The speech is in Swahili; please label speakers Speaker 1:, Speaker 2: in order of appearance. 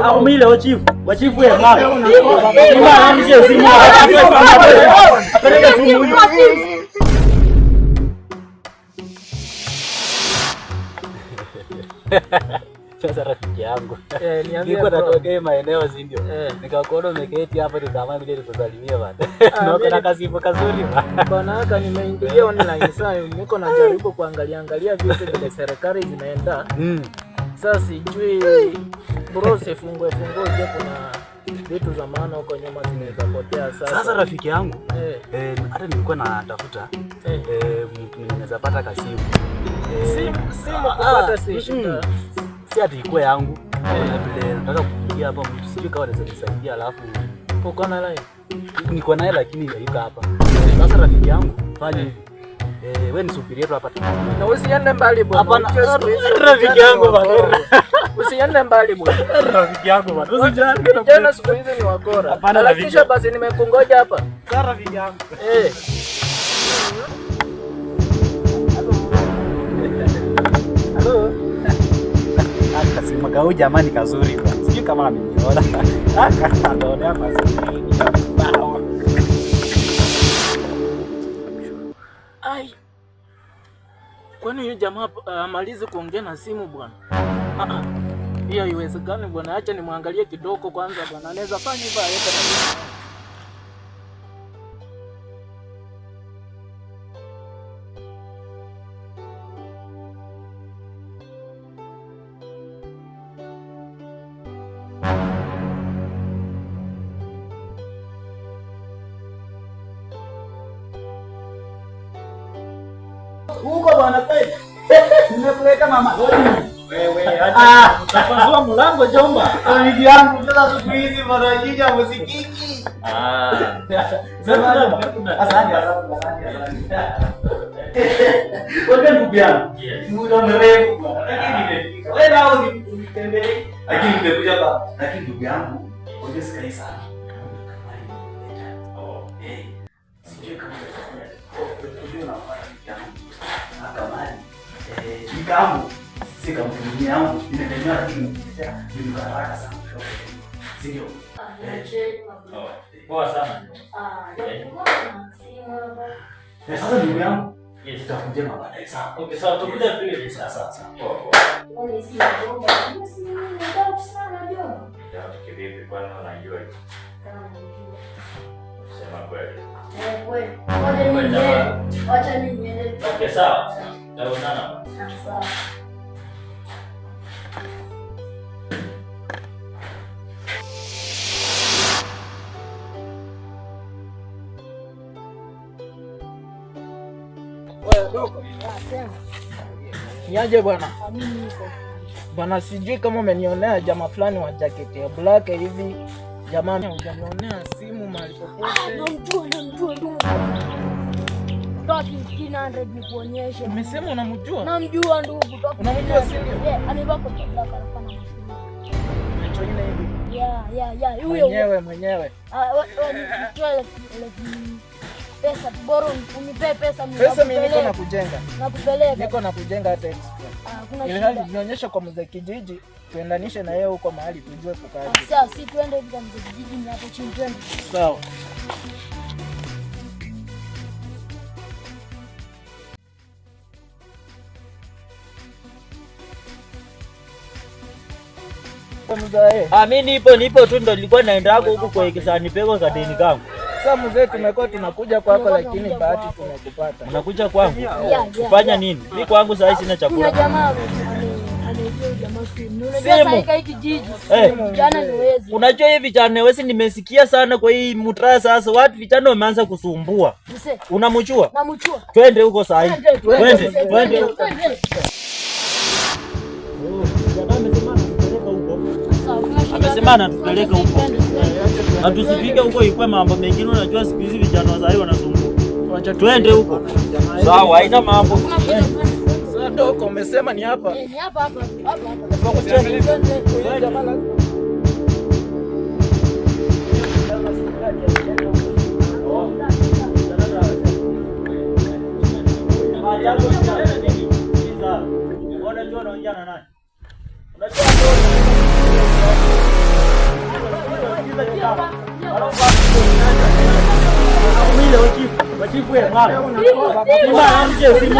Speaker 1: Akumile wachifu ya mama. Sasa rafiki yangu. Niko natokea maeneo zindio. Nikakuona umeketi hapa nikamwambia vile nikusalimia bwana. Naona kazi ipo kazuri bwana.
Speaker 2: Bwana haka nimeingia online sasa niko najaribu kuangalia vitu vile serikali zinaenda. Sasa sijui brose fungue je kuna vitu za maana huko nyuma zinaweza potea sasa.
Speaker 1: Sasa rafiki yangu hata nilikuwa natafuta mtu ninaweza pata kasimu.
Speaker 2: Simu kupata si shida.
Speaker 1: Si ati iko yangu. Vile nataka kuingia hapa mtu sijui kama anaweza nisaidia alafu
Speaker 2: uko na line.
Speaker 1: Niko naye lakini hayuko hapa. Sasa rafiki yangu fanya hivi. Wewe nisubirie tu hapa.
Speaker 2: Na usiende mbali bwana.
Speaker 1: Hapana rafiki yangu bwana.
Speaker 2: Usiende mbali bwana.
Speaker 1: Rafiki yangu bwana. Usijali.
Speaker 2: Jana siku hizi ni wakora.
Speaker 1: Hapana rafiki.
Speaker 2: Kisha basi nimekungoja hapa.
Speaker 1: Sasa rafiki yangu. Hello. Akasema kau jamani kazuri bwana. Sijui kama ameniona. Akaonea mazuri.
Speaker 2: Ai. Kwani huyu jamaa amalize kuongea na simu bwana? Hiyo haiwezekani bwana. Acha nimwangalie kidogo kwanza bwana. Anaweza fanya hivyo aende na
Speaker 1: huko bwana kweli. Nimekuleta mama.
Speaker 3: Wewe acha utafungua mlango jomba.
Speaker 1: Bibi yangu sasa siku hizi bwana jija musikiki.
Speaker 3: Sasa
Speaker 1: asante. Wewe ndugu yangu. Muda mrefu bwana. Lakini nimefika. Wewe nao unitembelee. Lakini nimekuja hapa. Lakini ndugu yangu, wewe sikai sana. Sijui kama Nikamu sika mtumia yangu nimetemea lakini ni haraka sana. Sio?
Speaker 3: poa sana.
Speaker 1: Sasa ndugu yangu, tutakuja baadaye sana.
Speaker 3: Okay, sawa tutakuja pili sasa. Poa. Ya kivipi kwani unajua hiyo? Sema kweli. Kweli. Wacha niende. Okay, sawa. Taonana. Sawa.
Speaker 2: Niaje bwana? Bwana sijui kama umenionea jamaa fulani wa jacket ya black hivi. Jamaa hujanionea simu mahali popote.
Speaker 4: Namjua. Toki 1500 nikuonyeshe.
Speaker 2: Umesema unamjua?
Speaker 4: Namjua ndugu.
Speaker 2: Unamjua sio?
Speaker 4: Amevaa koti black anafanya mashine.
Speaker 2: Macho ile hivi.
Speaker 4: Yeah. Huyo
Speaker 2: mwenyewe.
Speaker 4: Pesa bora unipe pesa mimi.
Speaker 2: Pesa mimi niko na kujenga.
Speaker 4: Nakupeleka.
Speaker 2: Niko na kujenga hata extra. Ile hali nionyesha kwa mzee kijiji, tuendanishe na yeye huko mahali tujue kukaje.
Speaker 4: Sawa, si tuende hivi kwa mzee kijiji ni hapo chini twende.
Speaker 2: Sawa.
Speaker 1: Mimi nipo tu ndo nilikuwa naenda huko kwa kisani peko kadeni kangu.
Speaker 2: Sasa mzee, tumekuwa tunakuja kwako lakini bahati tumekupata.
Speaker 1: Unakuja kwangu? Kufanya nini? Mimi kwangu sasa sina chakula.
Speaker 4: Kuna jamaa anaitwa jamaa simu. Unajua sasa hiki kijiji jana ni wezi.
Speaker 1: Unajua hivi vijana wezi nimesikia sana kwa hii mutraa sasa watu vijana wameanza kusumbua. Unamjua?
Speaker 4: Namjua.
Speaker 1: Twende huko sasa hivi. Twende. Amesema anatupeleka huko. Hatusifike huko ikwe mambo mengine unajua siku hizi vijana wazai wanasumbua. Twende huko. Sawa, haina mambo.
Speaker 2: Sasa doko umesema ni hapa.
Speaker 4: Ni hapa.
Speaker 1: Unajua anaongea na nani? Unajua Wachifu wewe mwana. Simba mje simu.